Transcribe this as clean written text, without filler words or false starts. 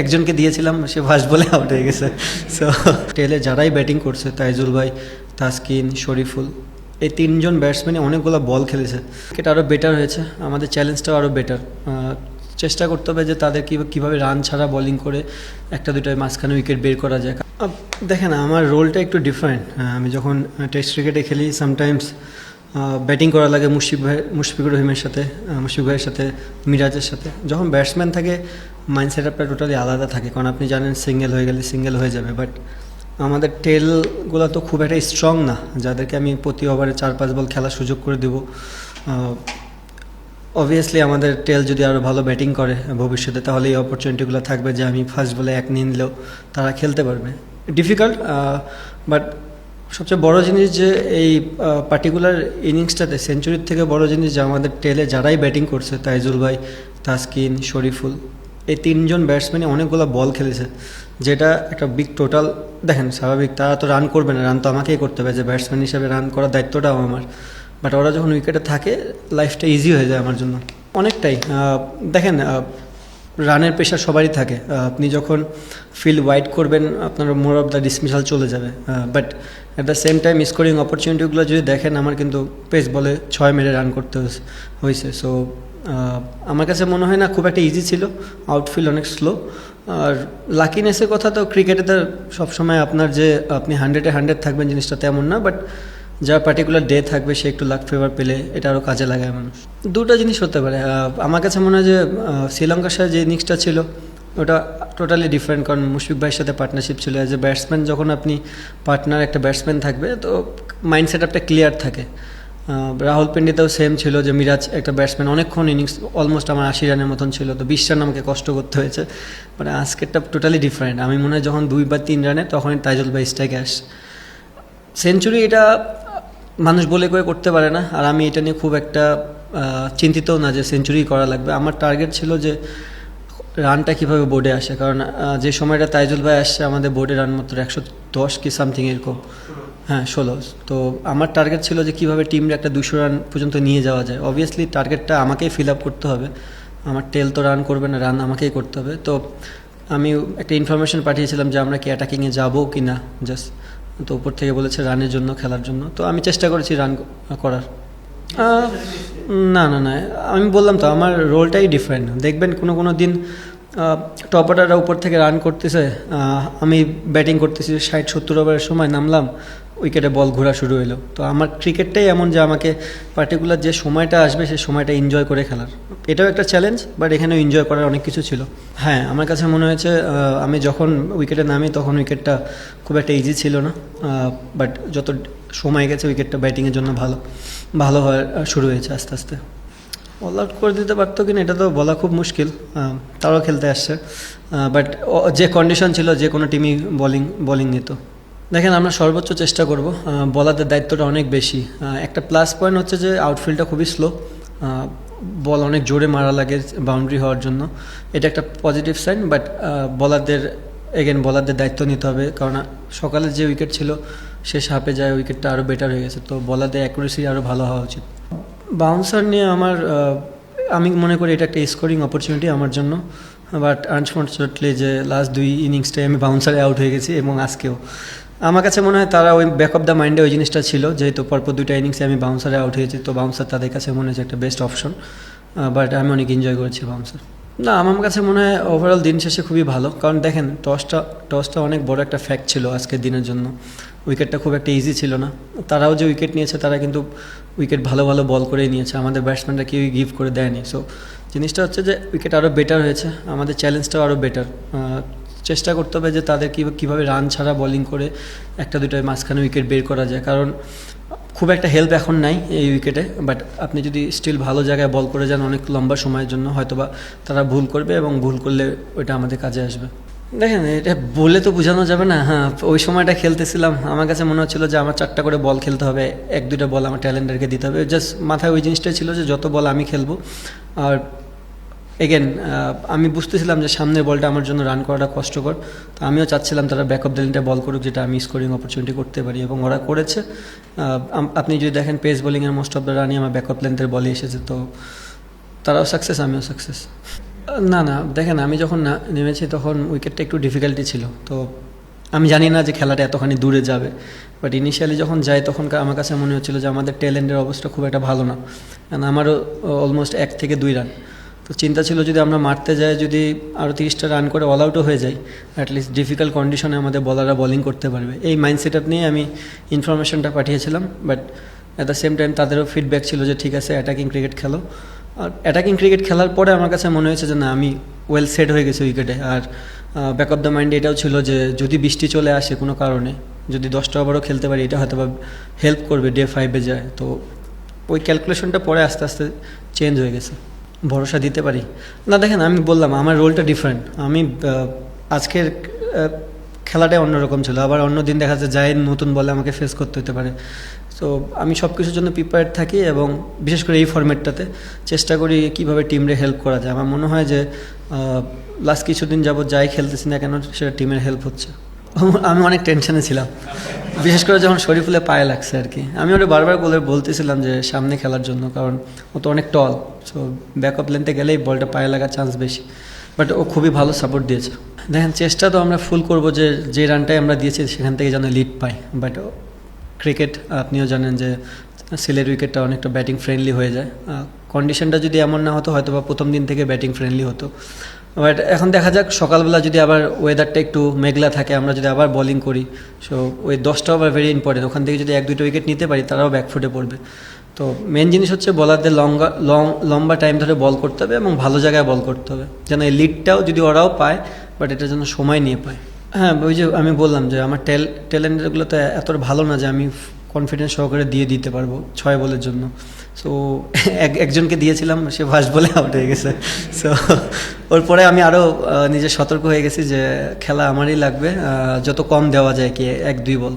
একজনকে দিয়েছিলাম, সে ফার্স্ট বলে আউট হয়ে গেছে। সো টেলে যারাই ব্যাটিং করছে, তাইজুল ভাই, তাসকিন, শরীফুল, এই তিনজন ব্যাটসম্যানই অনেকগুলো বল খেলেছে। এটা আরও বেটার হয়েছে, আমাদের চ্যালেঞ্জটাও আরও বেটার। চেষ্টা করতে হবে যে তাদের কীভাবে রান ছাড়া বোলিং করে একটা দুটোয় মাঝখানে উইকেট বের করা যায়। দেখেন, আমার রোলটা একটু ডিফারেন্ট। আমি যখন টেস্ট ক্রিকেটে খেলি, সামটাইমস ব্যাটিং করা লাগে মুশফিকুর রহিমের সাথে, মুশফিক ভাইয়ের সাথে, মিরাজের সাথে। যখন ব্যাটসম্যান থাকে, মাইন্ড সেট আপটা টোটালি আলাদা থাকে, কারণ আপনি জানেন সিঙ্গেল হয়ে গেলে সিঙ্গেল হয়ে যাবে। বাট আমাদের টেলগুলো তো খুব একটা স্ট্রং না, যাদেরকে আমি প্রতি ওভারে 4-5 বল খেলার সুযোগ করে দেবো। অবভিয়াসলি আমাদের টেল যদি আরও ভালো ব্যাটিং করে ভবিষ্যতে, তাহলে এই অপরচুনিটিগুলো থাকবে যে আমি ফার্স্ট বলে 1 নিয়ে নিলেও তারা খেলতে পারবে। ডিফিকাল্ট, বাট সবচেয়ে বড় জিনিস যে এই পার্টিকুলার ইনিংসটাতে সেঞ্চুরির থেকে বড় জিনিস যে আমাদের টেলে যারাই ব্যাটিং করছে, তাইজুল ভাই, তাসকিন, শরীফুল, এই তিনজন ব্যাটসম্যানই অনেকগুলো বল খেলেছে, যেটা একটা বিগ টোটাল। দেখেন, স্বাভাবিক তারা তো রান করবে না, রান তো আমাকেই করতে হবে, যে ব্যাটসম্যান হিসেবে রান করার দায়িত্বটাও আমার। বাট ওরা যখন উইকেটে থাকে, লাইফটা ইজি হয়ে যায় আমার জন্য অনেকটাই। দেখেন, রানের প্রেশার সবারই থাকে। আপনি যখন ফিল্ড ওয়াইড করবেন, আপনার মোর অফ দ্য ডিসমিসাল চলে যাবে। But at the same time scoring অপরচুনিটিগুলো যদি দেখেন, আমার কিন্তু পেস বলে 6 মেরে রান করতে হয়েছে। সো আমার কাছে মনে হয় না খুব একটা ইজি ছিল, আউটফিল্ড অনেক স্লো। আর লাকিনেসের কথা তো ক্রিকেটে তো সবসময় আপনার যে আপনি 100-এ 100 থাকবেন জিনিসটা তেমন না, বাট যার পার্টিকুলার ডে থাকবে সে একটু লাক ফেভার পেলে এটা আরও কাজে লাগায় মানুষ। দুটো জিনিস হতে পারে। আমার কাছে মনে হয় যে শ্রীলঙ্কার সাথে যে ইনিংসটা ছিল ওটা টোটালি ডিফারেন্ট, কারণ মুশফিক ভাইয়ের সাথে পার্টনারশিপ ছিল। অ্যাজ এ ব্যাটসম্যান যখন আপনি পার্টনার একটা ব্যাটসম্যান থাকবে, তো মাইন্ড সেট আপটা ক্লিয়ার থাকে। রাহুল পেন্ডিতেও সেম ছিল, যে মিরাজ একটা ব্যাটসম্যান, অনেকক্ষণ ইনিংস অলমোস্ট আমার 80 রানের মতন ছিল, তো 20 রান আমাকে কষ্ট করতে হয়েছে। মানে আজকেরটা টোটালি ডিফারেন্ট। আমি মনে হয় যখন 2 বা 3 রানে, তখনই তাইজুল ভাই স্ট্রাইকে আসে। সেঞ্চুরি এটা মানুষ বলে করে করতে পারে না, আর আমি এটা নিয়ে খুব একটা চিন্তিতও না যে সেঞ্চুরি করা লাগবে। আমার টার্গেট ছিল যে রানটা কীভাবে বোর্ডে আসে, কারণ যে সময়টা তাইজুল ভাই আসছে, আমাদের বোর্ডে রান মাত্র 110 কি সামথিং এরকম, হ্যাঁ 16। তো আমার টার্গেট ছিল যে কীভাবে টিমটা একটা 200 রান পর্যন্ত নিয়ে যাওয়া যায়। অবভিয়াসলি টার্গেটটা আমাকেই ফিল আপ করতে হবে, আমার টেল তো রান করবে না, রান আমাকেই করতে হবে। তো আমি একটা ইনফরমেশন পাঠিয়েছিলাম যে আমরা কি অ্যাটাকিংয়ে যাবো কি না, জাস্ট। তো উপর থেকে বলেছে রানের জন্য, খেলার জন্য। তো আমি চেষ্টা করেছি রান করার। না না না, আমি বললাম তো আমার রোলটাই ডিফারেন্ট। দেখবেন কোনো দিন টপ অর্ডাররা উপর থেকে রান করতেছে, আমি ব্যাটিং করতেছি, 60-70 ওভারের সময় নামলাম, উইকেটে বল ঘোরা শুরু হলো। তো আমার ক্রিকেটটাই এমন যে আমাকে পার্টিকুলার যে সময়টা আসবে সেই সময়টা এনজয় করে খেলার, এটাও একটা চ্যালেঞ্জ, বাট এখানেও এনজয় করার অনেক কিছু ছিল। হ্যাঁ, আমার কাছে মনে হয়েছে আমি যখন উইকেটে নামি তখন উইকেটটা খুব একটা ইজি ছিল না, বাট যত সময় গেছে উইকেটটা ব্যাটিংয়ের জন্য ভালো হওয়া শুরু হয়েছে আস্তে আস্তে। অল আউট করে দিতে পারতো কিনা এটা তো বলা খুব মুশকিল, তারাও খেলতে আসছে। বাট যে কন্ডিশন ছিল, যে কোনো টিমই বোলিং নিত। দেখেন, আমরা সর্বোচ্চ চেষ্টা করব। বলারদের দায়িত্বটা অনেক বেশি। একটা প্লাস পয়েন্ট হচ্ছে যে আউটফিল্ডটা খুবই স্লো, বল অনেক জোরে মারা লাগে বাউন্ডারি হওয়ার জন্য, এটা একটা পজিটিভ সাইন। বাট বলারদের দায়িত্ব নিতে হবে, কারণ সকালে যে উইকেট ছিল শেষ হাফে যায় উইকেটটা আরও বেটার হয়ে গেছে, তো বলারদের অ্যাকুরেসি আরও ভালো হওয়া উচিত। বাউন্সার নিয়ে আমি মনে করি এটা একটা স্কোরিং অপরচুনিটি আমার জন্য, বাট আনফর্চুনেটলি যে লাস্ট 2 ইনিংসটাই আমি বাউন্সারে আউট হয়ে গেছি, এবং আজকেও আমার কাছে মনে হয় তারা ওই ব্যাক অফ দ্য মাইন্ডে ওই জিনিসটা ছিল, যেহেতু পরপর 2টা ইনিংসে আমি বাউন্সারে আউট হয়েছি, তো বাউন্সার তাদের কাছে মনে হচ্ছে একটা বেস্ট অপশন। বাট আমি অনেক এনজয় করেছি বাউন্সার। না, আমার কাছে মনে হয় ওভারঅল দিন শেষে খুবই ভালো, কারণ দেখেন টসটা অনেক বড় একটা ফ্যাক্ট ছিল আজকের দিনের জন্য। উইকেটটা খুব একটা ইজি ছিল না। তারাও যে উইকেট নিয়েছে, তারা কিন্তু উইকেট ভালো বল করেই নিয়েছে, আমাদের ব্যাটসম্যানরা কেউই গিভ করে দেয়নি। সো জিনিসটা হচ্ছে যে উইকেট আরও বেটার হয়েছে, আমাদের চ্যালেঞ্জটাও আরও বেটার। চেষ্টা করতে হবে যে তাদের কীভাবে রান ছাড়া বোলিং করে একটা দুটোয় মাঝখানে উইকেট বের করা যায়, কারণ খুব একটা হেল্প এখন নাই এই উইকেটে। বাট আপনি যদি স্টিল ভালো জায়গায় বল করে যান অনেক লম্বা সময়ের জন্য, হয়তোবা তারা ভুল করবে, এবং ভুল করলে ওইটা আমাদের কাজে আসবে। দেখেন, এটা বলে তো বোঝানো যাবে না। হ্যাঁ, ওই সময়টা খেলতেছিলাম, আমার কাছে মনে হচ্ছিলো যে আমার 4টা করে বল খেলতে হবে, 1-2টা বল আমার ট্যালেন্টারকে দিতে হবে। জাস্ট মাথায় ওই জিনিসটাই ছিল যে যত বল আমি খেলবো। আর এগেন আমি বুঝতেছিলাম যে সামনের বলটা আমার জন্য রান করাটা কষ্টকর, তো আমিও চাচ্ছিলাম তারা ব্যাক অফ দ্য লাইনটা বল করুক, যেটা আমি স্কোরিং অপরচুনিটি করতে পারি, এবং ওরা করেছে। আপনি যদি দেখেন পেস বোলিংয়ের মোস্ট অফ দ্য রানই আমার ব্যাক অফ লেন্থের বলে এসেছে, তো তারাও সাকসেস, আমিও সাকসেস। না না দেখেন, আমি যখন নেমেছি তখন উইকেটটা একটু ডিফিকাল্টি ছিল, তো আমি জানি না যে খেলাটা এতখানি দূরে যাবে। বাট ইনিশিয়ালি যখন যাই তখন আমার কাছে মনে হচ্ছিল যে আমাদের টেল এন্ডের অবস্থা খুব একটা ভালো না, কারণ আমারও অলমোস্ট 1 থেকে 2 রান। তো চিন্তা ছিল যদি আমরা মারতে যাই, যদি আরও 30টা রান করে অল আউটও হয়ে যাই, অ্যাটলিস্ট ডিফিকাল্ট কন্ডিশনে আমাদের বলাররা বোলিং করতে পারবে। এই মাইন্ড সেট আপ নিয়ে আমি ইনফরমেশনটা পাঠিয়েছিলাম। But at the same time তাদেরও ফিডব্যাক ছিল যে ঠিক আছে, অ্যাটাকিং ক্রিকেট খেলো। আর অ্যাটাকিং ক্রিকেট খেলার পরে আমার কাছে মনে হয়েছে যে না, আমি ওয়েল সেট হয়ে গেছি উইকেটে। আর ব্যাক অফ দ্য মাইন্ড এটাও ছিল যে যদি বৃষ্টি চলে আসে কোনো কারণে, যদি 10টা ওভারও খেলতে পারি, এটা হয়তো বা হেল্প করবে ডে 5-এ যায়। তো ওই ক্যালকুলেশনটা পরে আস্তে আস্তে চেঞ্জ হয়ে গেছে। ভরসা দিতে পারি না, দেখেন আমি বললাম আমার রোলটা ডিফারেন্ট। আমি আজকের খেলাটাই অন্যরকম ছিল, আবার অন্য দিন দেখা যায় যায় নতুন বলে আমাকে ফেস করতে হতে পারে। তো আমি সব কিছুর জন্য প্রিপেয়ার্ড থাকি, এবং বিশেষ করে এই ফরম্যাটটাতে চেষ্টা করি কীভাবে টিমরে হেল্প করা যায়। আমার মনে হয় যে লাস্ট কিছুদিন যাবত যাই খেলতেছি না কেন, সেটা টিমের হেল্প হচ্ছে। আমি অনেক টেনশনে ছিলাম, বিশেষ করে যখন শরীফুলে পায়ে লাগছে আর কি। আমি ওটা বারবার বলতেছিলাম যে সামনে খেলার জন্য, কারণ ও তো অনেক টল, সো ব্যাক অফ লেন্থে গেলেই বলটা পায়ে লাগার চান্স বেশি। বাট ও খুবই ভালো সাপোর্ট দিয়েছে। দেখেন, চেষ্টা তো আমরা ফুল করবো যে রানটাই আমরা দিয়েছি সেখান থেকে যেন লিড পাই। বাট ক্রিকেট আপনিও জানেন যে সিলেট উইকেটটা অনেকটা ব্যাটিং ফ্রেন্ডলি হয়ে যায়। কন্ডিশনটা যদি এমন না হতো, হয়তো বা প্রথম দিন থেকে ব্যাটিং ফ্রেন্ডলি হতো। বাট এখন দেখা যাক, সকালবেলা যদি আবার ওয়েদারটা একটু মেঘলা থাকে, আমরা যদি আবার বোলিং করি, সো ওই 10টা ওভার ভেরি ইম্পর্টেন্ট। ওখান থেকে যদি 1-2টা উইকেট নিতে পারি, তারাও ব্যাকফুটে পড়বে। তো মেন জিনিস হচ্ছে বলারদের লম্বা টাইম ধরে বল করতে হবে এবং ভালো জায়গায় বল করতে হবে, যেন এই লিডটাও যদি ওরাও পায়, বাট এটা যেন সময় নিয়ে পায়। হ্যাঁ, ওই যে আমি বললাম যে আমার ট্যালেন্টগুলো তো এত ভালো না যে আমি কনফিডেন্স সহকারে দিতে পারবো 6 বলের জন্য। সো একজনকে দিয়েছিলাম, সে ফার্স্ট বলে আউট হয়ে গেছে। সো ওর পরে আমি আরও নিজে সতর্ক হয়ে গেছি যে খেলা আমারই লাগবে, যত কম দেওয়া যায় কি 1-2 বল।